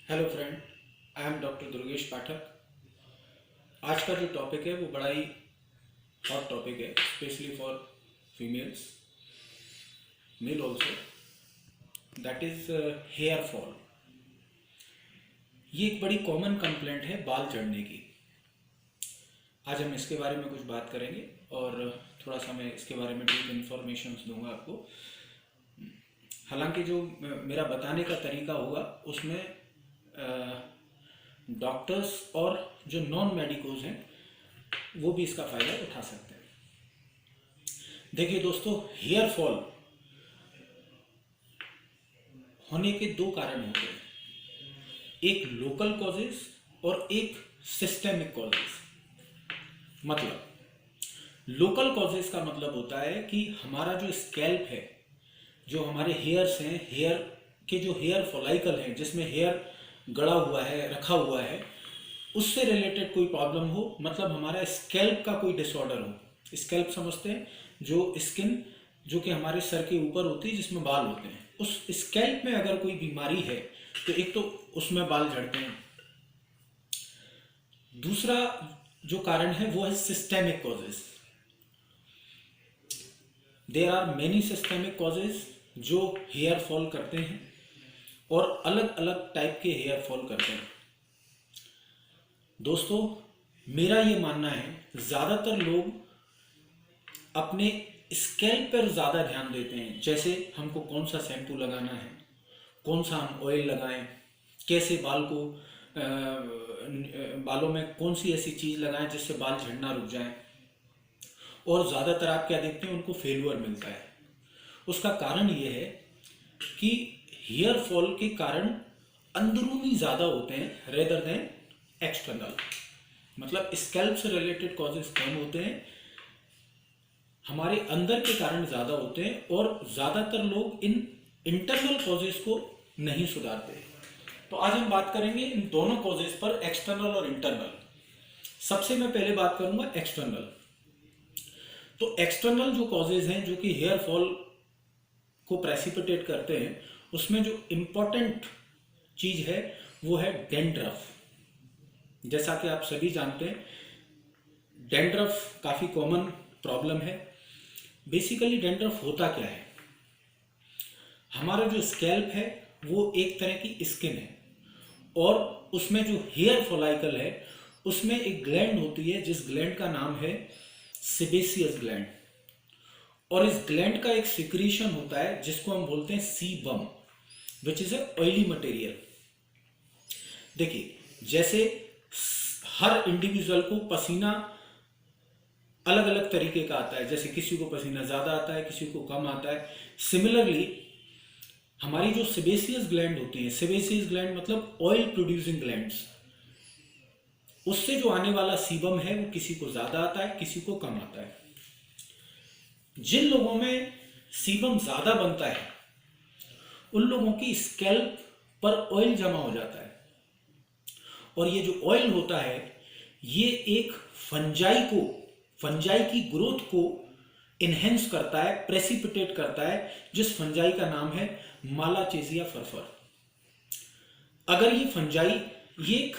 Hello friend, I am doctor Durgesh Pathak. आज का जो टॉपिक है वो बड़ा ही हॉट टॉपिक है, specially for females, male also. That is hair fall. ये एक बड़ी कॉमन कंप्लेंट है बाल झड़ने की। आज हम इसके बारे में कुछ बात करेंगे और थोड़ा सा मैं इसके बारे में डीप इन्फॉर्मेशन दूंगा आपको। हालांकि जो मेरा बताने का तरीका होगा उसमें डॉक्टर्स और जो नॉन मेडिकोज हैं वो भी इसका फ़ायदा उठा सकते हैं। देखिए दोस्तों, हेयर फॉल होने के दो कारण होते हैं, एक लोकल कॉजेज और एक सिस्टेमिक कॉजेज। मतलब लोकल कॉजेज का मतलब होता है कि हमारा जो स्कैल्प है, जो हमारे हेयर्स हैं, हेयर के जो हेयर फॉलाइकल हैं जिसमें हेयर गड़ा हुआ है, रखा हुआ है, उससे रिलेटेड कोई प्रॉब्लम हो, मतलब हमारा स्कैल्प का कोई डिसऑर्डर हो। स्कैल्प समझते हैं, जो स्किन जो कि हमारे सर के ऊपर होती है जिसमें बाल होते हैं, उस स्कैल्प में अगर कोई बीमारी है तो एक तो उसमें बाल झड़ते हैं। दूसरा जो कारण है वो है systemic causes. There are many systemic causes जो हेयर फॉल करते हैं और अलग अलग टाइप के हेयर फॉल करते हैं। दोस्तों, मेरा ये मानना है, ज़्यादातर लोग अपने स्कैल्प पर ज़्यादा ध्यान देते हैं, जैसे हमको कौन सा शैम्पू लगाना है, कौन सा हम ऑयल लगाएं, कैसे बाल को बालों में कौन सी ऐसी चीज़ लगाएं जिससे बाल झड़ना रुक जाए। और ज़्यादातर आप क्या देखते हैं, उनको फेल्यूर मिलता है। उसका कारण ये है कि हेयर फॉल के कारण अंदरूनी ज़्यादा होते हैं रेदर देन एक्सटर्नल। मतलब स्कैल्प से रिलेटेड कॉजेज कम होते हैं, हमारे अंदर के कारण ज़्यादा होते हैं, और ज़्यादातर लोग इन इंटरनल कॉजेज को नहीं सुधारते। तो आज हम बात करेंगे इन दोनों कॉजेज पर, एक्सटर्नल और इंटरनल। सबसे मैं पहले बात करूंगा एक्सटर्नल। तो एक्सटर्नल जो कॉजेज हैं जो कि हेयर फॉल को प्रेसिपिटेट करते हैं, उसमें जो इम्पोर्टेंट चीज है वो है डैंड्रफ। जैसा कि आप सभी जानते हैं, डैंड्रफ काफ़ी कॉमन प्रॉब्लम है। बेसिकली डैंड्रफ होता क्या है, हमारा जो स्कैल्प है वो एक तरह की स्किन है, और उसमें जो हेयर फॉलाइकल है उसमें एक ग्लैंड होती है जिस ग्लैंड का नाम है सेबेसियस ग्लैंड। और इस ग्लैंड का एक सिक्रीशन होता है जिसको हम बोलते हैं sebum, which is a oily material. देखिए, जैसे हर इंडिविजुअल को पसीना अलग अलग तरीके का आता है, जैसे किसी को पसीना ज़्यादा आता है, किसी को कम आता है। सिमिलरली हमारी जो सेबेसियस ग्लैंड होती है, सेबेसियस ग्लैंड मतलब ऑयल प्रोड्यूसिंग ग्लैंड्स, उससे जो आने वाला सीबम है वो किसी को ज़्यादा आता है, किसी को कम आता है। जिन लोगों में सीबम ज़्यादा बनता है उन लोगों की स्कैल्प पर ऑयल जमा हो जाता है, और ये जो ऑयल होता है ये एक फंजाई की ग्रोथ को इनहेंस करता है, प्रेसिपिटेट करता है, जिस फंजाई का नाम है मालाचेसिया फरफर। अगर ये एक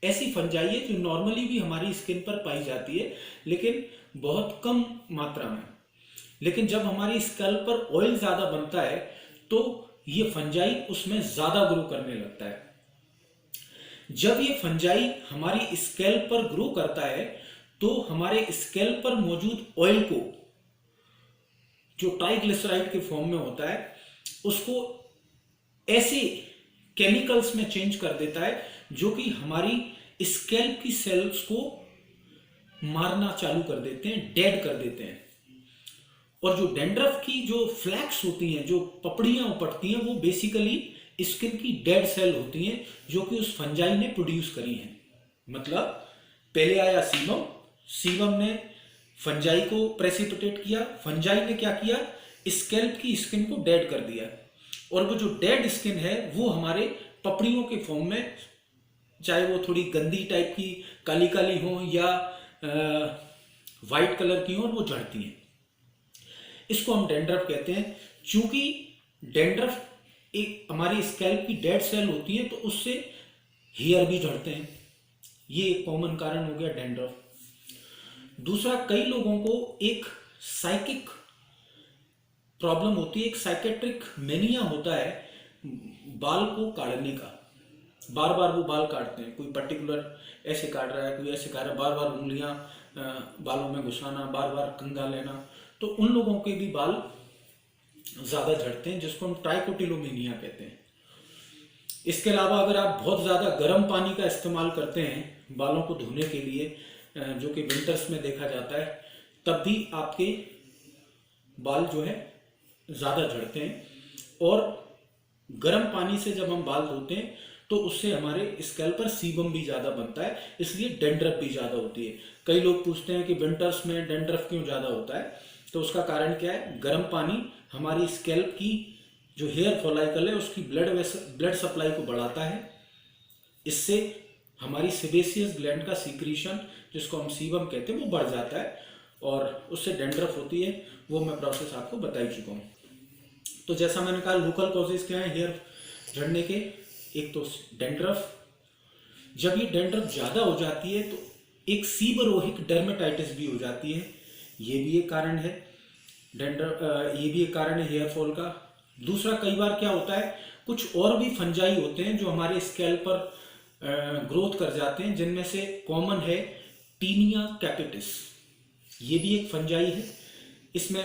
ऐसी फंजाई है जो नॉर्मली भी हमारी स्किन पर पाई जाती है लेकिन बहुत कम मात्रा में, लेकिन जब हमारी स्कैल्प पर ऑयल ज़्यादा बनता है तो ये फंजाई उसमें ज़्यादा ग्रो करने लगता है। जब ये फंजाई हमारी स्कैल्प पर ग्रो करता है तो हमारे स्कैल्प पर मौजूद ऑयल को, जो ट्राइग्लिसराइड के फॉर्म में होता है, उसको ऐसे केमिकल्स में चेंज कर देता है जो कि हमारी स्कैल्प की सेल्स को मारना चालू कर देते हैं, डेड कर देते हैं। और जो डैंड्रफ की जो फ्लैक्स होती हैं, जो पपड़ियां उपड़ती हैं, वो बेसिकली स्किन की डेड सेल होती हैं जो कि उस फंजाई ने प्रोड्यूस करी हैं। मतलब पहले आया सीबम, सीबम ने फंजाई को प्रेसिपिटेट किया, फंजाई ने क्या किया, स्कैल्प की स्किन को डेड कर दिया, और वो जो डेड स्किन है वो हमारे पपड़ियों के फॉर्म में, चाहे वो थोड़ी गंदी टाइप की काली काली हो या वाइट कलर की हो, और वो झड़ती हैं। इसको हम डैंड्रफ कहते हैं। चूंकि डैंड्रफ एक हमारी स्कैल्प की डेड सेल होती है, तो उससे हेयर भी झड़ते हैं। ये एक कॉमन कारण हो गया डैंड्रफ। दूसरा, कई लोगों को एक साइकिक प्रॉब्लम होती है, एक साइकेट्रिक मेनिया होता है बाल को काटने का। बार बार वो बाल काटते हैं, कोई पर्टिकुलर ऐसे काट रहा है, कोई ऐसे काट रहा है, बार बार उंगलियां बालों में घुसाना, बार बार कंघा लेना, तो उन लोगों के भी बाल ज़्यादा झड़ते हैं, जिसको हम ट्राइकोटिलोमेनिया कहते हैं। इसके अलावा अगर आप बहुत ज़्यादा गर्म पानी का इस्तेमाल करते हैं बालों को धोने के लिए, जो कि विंटर्स में देखा जाता है, तब भी आपके बाल जो है ज़्यादा झड़ते हैं। और गर्म पानी से जब हम बाल धोते हैं तो उससे हमारे स्कैल्प पर सीबम भी ज़्यादा बनता है, इसलिए डैंड्रफ भी ज़्यादा होती है। कई लोग पूछते हैं कि विंटर्स में डैंड्रफ क्यों ज़्यादा होता है, तो उसका कारण क्या है? गर्म पानी हमारी स्कैल्प की जो हेयर फॉलाइकल है उसकी ब्लड सप्लाई को बढ़ाता है। इससे हमारी सेबेसियस ग्लैंड का सीक्रीशन, जिसको हम सीबम कहते हैं, वो बढ़ जाता है और उससे डैंड्रफ होती है। वो मैं प्रोसेस आपको बता ही चुका हूँ। तो जैसा मैंने कहा, लोकल कॉजेज क्या है हेयर झड़ने के? एक तो डैंड्रफ। जब ये डैंड्रफ ज़्यादा हो जाती है तो एक सीबरोहिक डर्मेटाइटिस भी हो जाती है। ये भी एक कारण है डैंड्रफ, ये भी एक कारण है हेयर फॉल का। दूसरा, कई बार क्या होता है, कुछ और भी फंजाई होते हैं जो हमारे स्कैल्प पर ग्रोथ कर जाते हैं, जिनमें से कॉमन है टीनिया कैपिटिस। ये भी एक फंजाई है। इसमें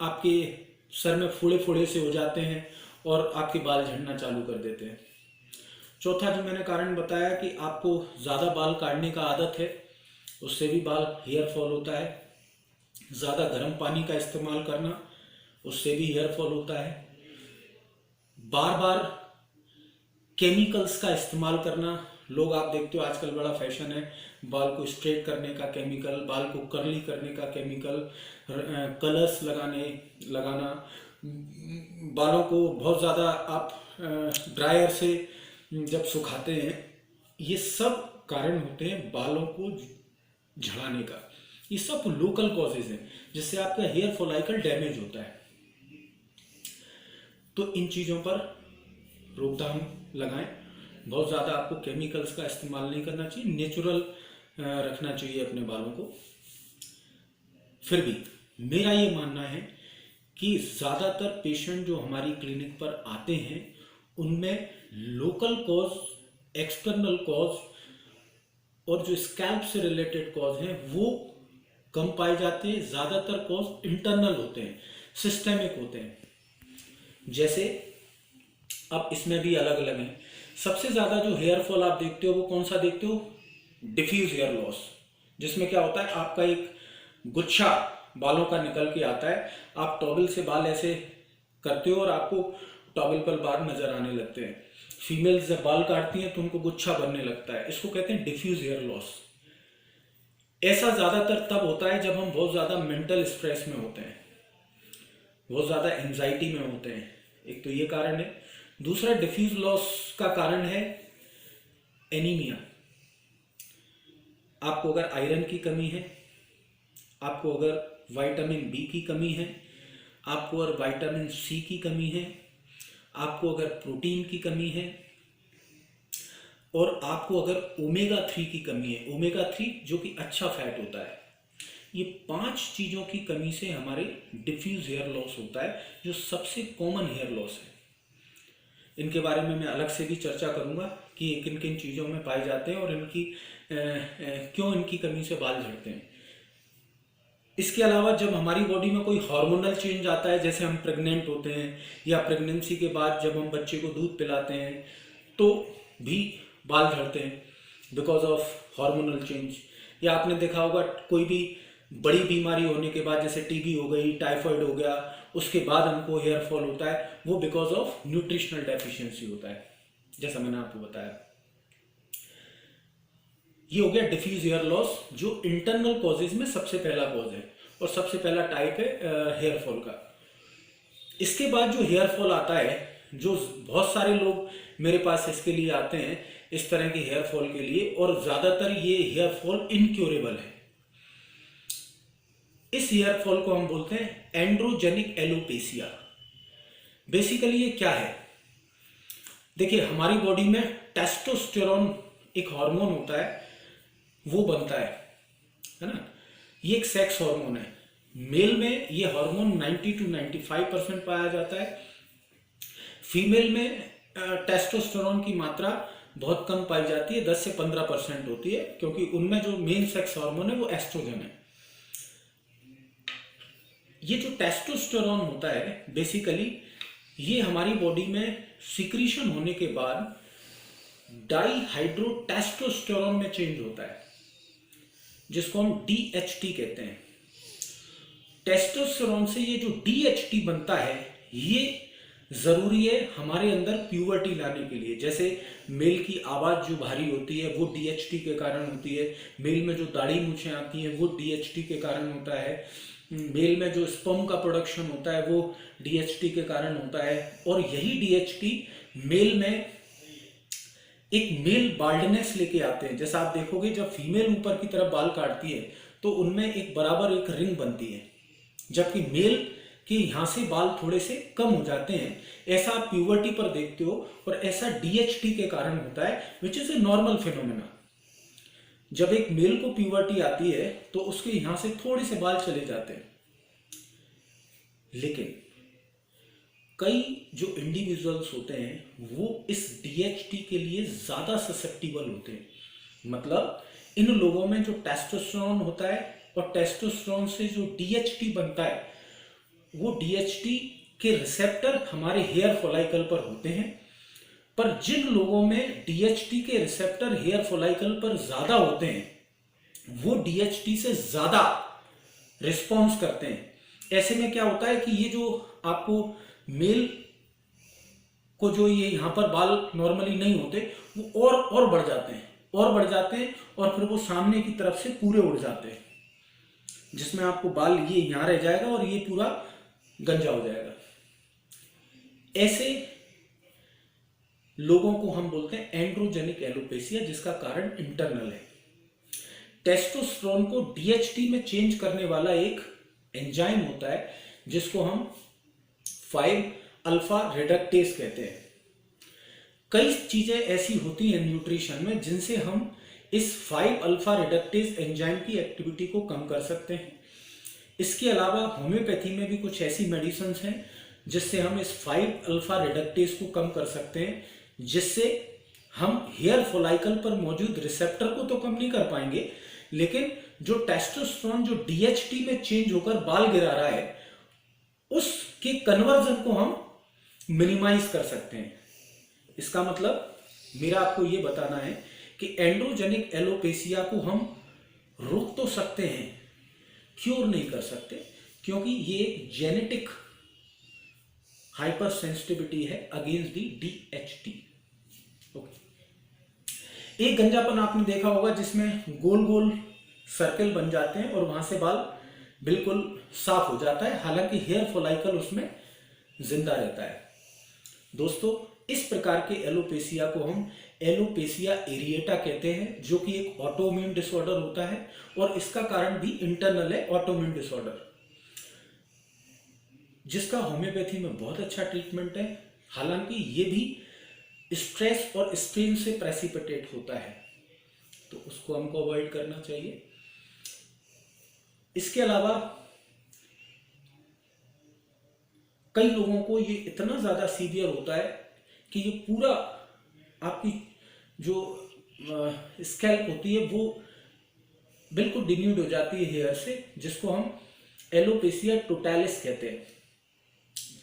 आपके सर में फोड़े फोड़े से हो जाते हैं और आपके बाल झड़ना चालू कर देते हैं। चौथा जो मैंने कारण बताया कि आपको ज़्यादा बाल काटने का आदत है, उससे भी बाल हेयर फॉल होता है। ज़्यादा गर्म पानी का इस्तेमाल करना, उससे भी हेयर फॉल होता है। बार बार केमिकल्स का इस्तेमाल करना, लोग आप देखते हो आजकल बड़ा फैशन है बाल को स्ट्रेट करने का केमिकल, बाल को कर्ली करने का केमिकल, कलर्स लगाना, बालों को बहुत ज़्यादा आप ड्रायर से जब सुखाते हैं, ये सब कारण होते हैं बालों को झड़ाने का। ये सब लोकल कॉजेज हैं जिससे आपका हेयर फॉलाइकल डैमेज होता है। तो इन चीज़ों पर रोकथाम लगाएं। बहुत ज़्यादा आपको केमिकल्स का इस्तेमाल नहीं करना चाहिए, नेचुरल रखना चाहिए अपने बालों को। फिर भी मेरा ये मानना है कि ज़्यादातर पेशेंट जो हमारी क्लिनिक पर आते हैं उनमें लोकल कॉज, एक्सटर्नल कॉज और जो स्कैल्प से रिलेटेड कॉज हैं वो कम पाए जाते हैं। ज़्यादातर कॉज इंटरनल होते हैं, सिस्टेमिक होते हैं। जैसे अब इसमें भी अलग अलग हैं। सबसे ज़्यादा जो हेयर फॉल आप देखते हो वो कौन सा देखते हो? डिफ्यूज हेयर लॉस, जिसमें क्या होता है, आपका एक गुच्छा बालों का निकल के आता है। आप टॉवल से बाल ऐसे करते हो और आपको टॉवल पर बाल नजर आने लगते हैं। फीमेल्स जब बाल काटती हैं तो उनको गुच्छा बनने लगता है, इसको कहते हैं डिफ्यूज हेयर लॉस। ऐसा ज़्यादातर तब होता है जब हम बहुत ज़्यादा मेंटल स्ट्रेस में होते हैं, बहुत ज़्यादा एंजाइटी में होते हैं। एक तो ये कारण है। दूसरा डिफ्यूज लॉस का कारण है एनीमिया। आपको अगर आयरन की कमी है, आपको अगर विटामिन बी की कमी है, आपको अगर विटामिन सी की कमी है, आपको अगर प्रोटीन की कमी है और आपको अगर ओमेगा 3 की कमी है, ओमेगा 3 जो कि अच्छा फैट होता है, ये 5 चीज़ों की कमी से हमारे डिफ्यूज हेयर लॉस होता है, जो सबसे कॉमन हेयर लॉस है। इनके बारे में मैं अलग से भी चर्चा करूंगा कि ये किन किन चीज़ों में पाए जाते हैं और इनकी क्यों इनकी कमी से बाल झड़ते हैं। इसके अलावा जब हमारी बॉडी में कोई हार्मोनल चेंज आता है, जैसे हम प्रेग्नेंट होते हैं या प्रेगनेंसी के बाद जब हम बच्चे को दूध पिलाते हैं, तो भी बाल झड़ते हैं बिकॉज ऑफ हार्मोनल चेंज। या आपने देखा होगा कोई भी बड़ी बीमारी होने के बाद, जैसे टीबी हो गई, टाइफाइड हो गया, उसके बाद हमको हेयर फॉल होता है, वो बिकॉज ऑफ न्यूट्रिशनल डेफिशिएंसी होता है, जैसा मैंने आपको बताया। ये हो गया डिफ्यूज हेयर लॉस, जो इंटरनल कॉजेज में सबसे पहला कॉज है और सबसे पहला टाइप है हेयर फॉल का। इसके बाद जो हेयर फॉल आता है, जो बहुत सारे लोग मेरे पास इसके लिए आते हैं, इस तरह के हेयर फॉल के लिए, और ज़्यादातर ये हेयर फॉल इनक्योरेबल है। इस हेयर फॉल को हम बोलते हैं एंड्रोजेनिक एलोपेसिया। बेसिकली ये क्या है? देखिए, हमारी बॉडी में टेस्टोस्टेरोन एक हार्मोन होता है, वो बनता है ना। ये एक सेक्स हार्मोन है। मेल में ये हार्मोन 90 to 95% पाया जाता है। फीमेल में टेस्टोस्टेरोन की मात्रा बहुत कम पाई जाती है, 10 से 15% होती है, क्योंकि उनमें जो मेन सेक्स हार्मोन है वो एस्ट्रोजन है। ये जो टेस्टोस्टेरोन होता है बेसिकली, ये हमारी बॉडी में सिक्रीशन होने के बाद डाईहाइड्रोटेस्टोस्टेरोन में चेंज होता है, जिसको हम DHT कहते हैं। टेस्टोस्टेरोन से ये जो DHT बनता है, ये जरूरी है हमारे अंदर प्यूबर्टी लाने के लिए। जैसे मेल की आवाज जो भारी होती है वो DHT के कारण होती है, मेल में जो दाढ़ी मूछें आती हैं वो DHT के कारण होता है, मेल में जो स्पर्म का प्रोडक्शन होता है वो DHT के कारण होता है। और यही DHT मेल में एक मेल बाल्डनेस लेके आते हैं। जैसा आप देखोगे, जब फीमेल ऊपर की तरफ बाल काटती है तो उनमें एक बराबर एक रिंग बनती है, जबकि मेल के यहाँ से बाल थोड़े से कम हो जाते हैं। ऐसा आप प्यूबर्टी पर देखते हो, और ऐसा DHT के कारण होता है, which is a normal phenomena. जब एक मेल को प्यूबर्टी आती है तो उसके यहाँ से थोड़े से बाल चले जाते हैं, लेकिन कई जो इंडिविजुअल्स होते हैं वो इस DHT के लिए ज्यादा ससेप्टिबल होते हैं। मतलब इन लोगों में जो टेस्टोस्टेरोन होता है और टेस्टोस्टेरोन से जो DHT बनता है, वो DHT के रिसेप्टर हमारे हेयर फॉलाइकल पर होते हैं। पर जिन लोगों में DHT के रिसेप्टर हेयर फॉलाइकल पर ज्यादा होते हैं, वो DHT से ज्यादा रिस्पॉन्स करते हैं। ऐसे में क्या होता है कि ये जो आपको मेल को जो ये यहां पर बाल नॉर्मली नहीं होते, वो और बढ़ जाते हैं, और फिर वो सामने की तरफ से पूरे उड़ जाते हैं, जिसमें आपको बाल ये यहां रह जाएगा और ये पूरा गंजा हो जाएगा। ऐसे लोगों को हम बोलते हैं एंड्रोजेनिक एलोपेसिया, जिसका कारण इंटरनल है। टेस्टोस्टेरोन को DHT में चेंज करने वाला एक एंजाइम होता है, जिसको हम 5 अल्फा रिडक्टेज कहते हैं। कई चीजें ऐसी होती हैं न्यूट्रिशन में जिनसे हम इस 5 अल्फा रिडक्टेज एंजाइम की एक्टिविटी को कम कर सकते हैं। इसके अलावा होम्योपैथी में भी कुछ ऐसी मेडिसिन हैं जिससे हम इस 5 अल्फा रिडक्टेज को कम कर सकते हैं, जिससे हम हेयर फॉलाइकल पर मौजूद रिसेप्टर को तो कम नहीं कर पाएंगे, लेकिन जो टेस्टोस्टेरोन जो DHT में चेंज होकर बाल गिरा रहा है, उसके कन्वर्जन को हम मिनिमाइज कर सकते हैं। इसका मतलब मेरा आपको यह बताना है कि एंड्रोजेनिक एलोपेसिया को हम रोक तो सकते हैं, क्योर नहीं कर सकते, क्योंकि ये जेनेटिक हाइपर सेंसिटिविटी है अगेंस्ट दी DHT। ओके। एक गंजापन आपने देखा होगा जिसमें गोल गोल सर्कल बन जाते हैं और वहां से बाल बिल्कुल साफ हो जाता है, हालांकि हेयर फॉलाइकल उसमें जिंदा रहता है। दोस्तों, इस प्रकार के एलोपेसिया को हम एलोपेसिया एरिएटा कहते हैं, जो कि एक ऑटोइम्यून डिसऑर्डर होता है, और इसका कारण भी इंटरनल है, ऑटोइम्यून डिसऑर्डर, जिसका होम्योपैथी में बहुत अच्छा ट्रीटमेंट है। हालांकि ये भी स्ट्रेस और स्ट्रेन से प्रेसिपिटेट होता है, तो उसको हमको अवॉइड करना चाहिए। इसके अलावा कई लोगों को ये इतना ज्यादा सीवियर होता है कि ये पूरा आपकी जो स्कैल्प होती है वो बिल्कुल डिन्यूड हो जाती है हेयर से, जिसको हम एलोपेसिया टोटालिस कहते हैं।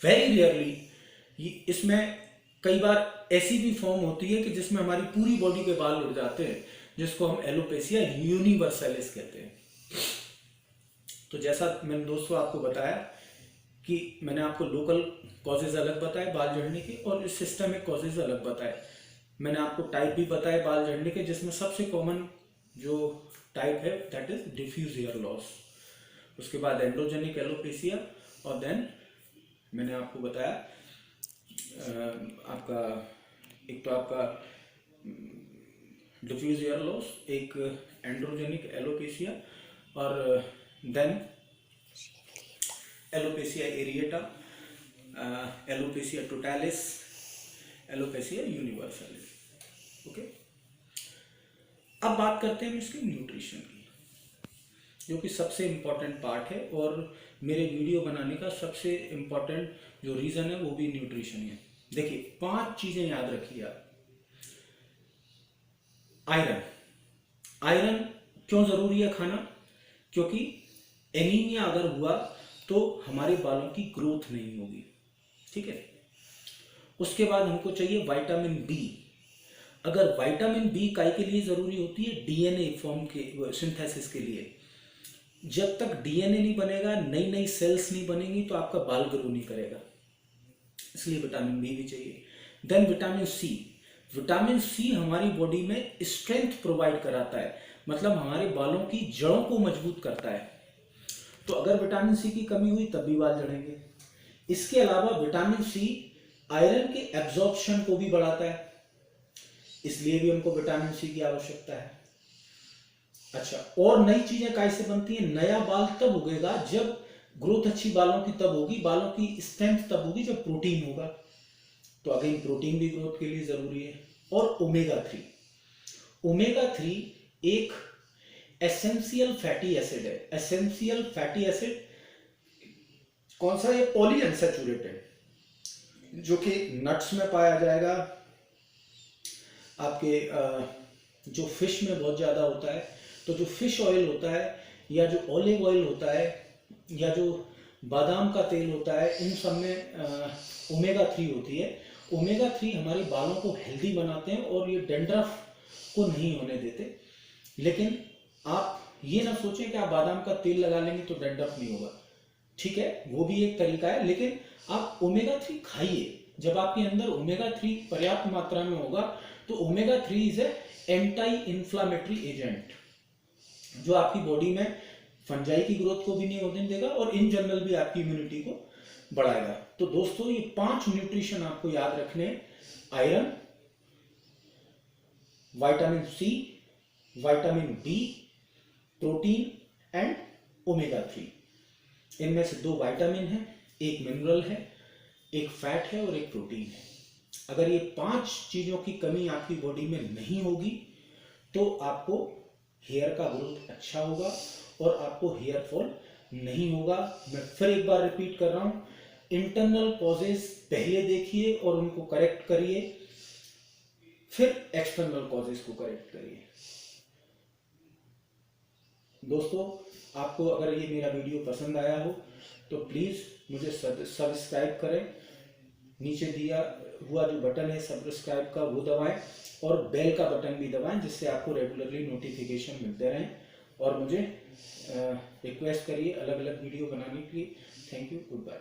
वेरी रियरली इसमें कई बार ऐसी भी फॉर्म होती है कि जिसमें हमारी पूरी बॉडी के बाल उड़ जाते हैं, जिसको हम एलोपेसिया यूनिवर्सलिस कहते हैं। तो जैसा मैंने दोस्तों आपको बताया कि मैंने आपको लोकल कॉजेज अलग बताए बाल झड़ने के, और सिस्टमिक कॉजेज अलग बताए। मैंने आपको टाइप भी बताए बाल झड़ने के, जिसमें सबसे कॉमन जो टाइप है that is diffuse hair loss. उसके बाद एंड्रोजेनिक एलोपेसिया, और देन मैंने आपको बताया आपका एक तो आपका डिफ्यूज हेयर लॉस, एक एंड्रोजेनिक एलोपेसिया, और then alopecia areata, alopecia totalis, alopecia universalis. Okay, अब बात करते हैं इसके न्यूट्रिशन की, जो कि सबसे इम्पॉर्टेंट पार्ट है और मेरे वीडियो बनाने का सबसे इम्पॉर्टेंट जो रीज़न है वो भी न्यूट्रिशन है। देखिए 5 चीज़ें याद रखिए आप। आयरन, आयरन क्यों ज़रूरी है खाना? क्योंकि एनीमिया अगर हुआ तो हमारे बालों की ग्रोथ नहीं होगी, ठीक है। उसके बाद हमको चाहिए विटामिन बी। अगर विटामिन बी काय के लिए ज़रूरी होती है? डीएनए फॉर्म के सिंथेसिस के लिए। जब तक डीएनए नहीं बनेगा, नई नई सेल्स नहीं बनेंगी, तो आपका बाल ग्रो नहीं करेगा, इसलिए विटामिन बी भी चाहिए। Then vitamin C. Vitamin C हमारी बॉडी में स्ट्रेंथ प्रोवाइड कराता है, मतलब हमारे बालों की जड़ों को मजबूत करता है। तो अगर विटामिन सी की कमी हुई तब भी बाल झड़ेंगे। इसके अलावा विटामिन सी आयरन के एब्जॉर्प्शन को भी बढ़ाता है, इसलिए भी हमको विटामिन सी की आवश्यकता है। अच्छा, और नई चीजें कैसे बनती हैं? नया बाल तब उगेगा जब ग्रोथ अच्छी बालों की तब होगी, बालों की स्ट्रेंथ तब होगी जब प्रोटीन होगा। तो अगेन प्रोटीन भी ग्रोथ के लिए जरूरी है। और ओमेगा 3, ओमेगा 3 एक एसेंशियल फैटी एसिड है। एसेंशियल फैटी एसिड कौन सा? ये पॉली अनसैचुरेटेड, जो कि नट्स में पाया जाएगा, आपके जो फिश में बहुत ज़्यादा होता है। तो जो फिश ऑयल होता है, या जो ऑलिव ऑयल होता है, या जो बादाम का तेल होता है, इन सब में ओमेगा 3 होती है। ओमेगा 3 हमारे बालों को हेल्दी बनाते हैं और ये डैंड्रफ को नहीं होने देते। लेकिन आप ये ना सोचें कि आप बादाम का तेल लगा लेंगे तो डैंड्रफ नहीं होगा, ठीक है, वो भी एक तरीका है। लेकिन आप ओमेगा 3 खाइए। जब आपके अंदर ओमेगा 3 पर्याप्त मात्रा में होगा तो omega 3 is a anti inflammatory agent, जो आपकी बॉडी में फंजाई की ग्रोथ को भी नहीं होने देगा और इन जनरल भी आपकी इम्यूनिटी को बढ़ाएगा। तो दोस्तों ये 5 न्यूट्रिशन आपको याद रखने हैं: iron, vitamin C, vitamin B, protein and omega 3। इनमें से 2 विटामिन है, एक मिनरल है, एक फैट है और एक प्रोटीन है। अगर ये 5 चीजों की कमी आपकी बॉडी में नहीं होगी तो आपको हेयर का ग्रोथ अच्छा होगा और आपको हेयर फॉल नहीं होगा। मैं फिर एक बार रिपीट कर रहा हूं, इंटरनल कॉजेज पहले देखिए और उनको करेक्ट करिए, फिर एक्सटर्नल कॉजेज को करेक्ट करिए। दोस्तों, आपको अगर ये मेरा वीडियो पसंद आया हो तो प्लीज़ मुझे सब्सक्राइब करें। नीचे दिया हुआ जो बटन है सब्सक्राइब का वो दबाएं और बेल का बटन भी दबाएं, जिससे आपको रेगुलरली नोटिफिकेशन मिलते रहें। और मुझे रिक्वेस्ट करिए अलग अलग वीडियो बनाने के लिए। Thank you, good bye.